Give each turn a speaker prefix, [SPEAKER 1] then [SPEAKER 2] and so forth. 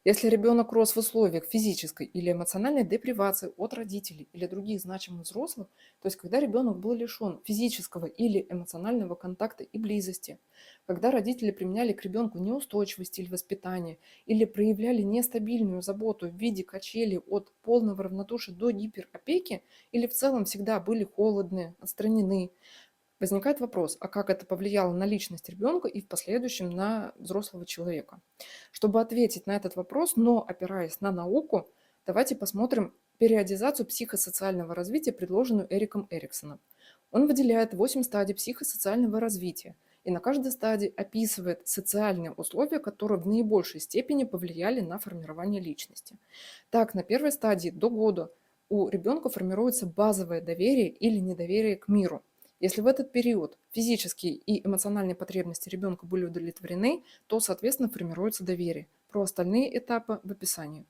[SPEAKER 1] Если ребенок рос в условиях физической или эмоциональной депривации от родителей или других значимых взрослых, то есть когда ребенок был лишен физического или эмоционального контакта и близости, когда родители применяли к ребенку неустойчивый стиль воспитания или проявляли нестабильную заботу в виде качели от полного равнодушия до гиперопеки, или в целом всегда были холодны, отстранены, возникает вопрос, а как это повлияло на личность ребенка и в последующем на взрослого человека? Чтобы ответить на этот вопрос, но опираясь на науку, давайте посмотрим периодизацию психосоциального развития, предложенную Эриком Эриксоном. Он выделяет 8 стадий психосоциального развития и на каждой стадии описывает социальные условия, которые в наибольшей степени повлияли на формирование личности. Так, на первой стадии до года у ребенка формируется базовое доверие или недоверие к миру. Если в этот период физические и эмоциональные потребности ребенка были удовлетворены, то, соответственно, формируется доверие. Про остальные этапы в описании.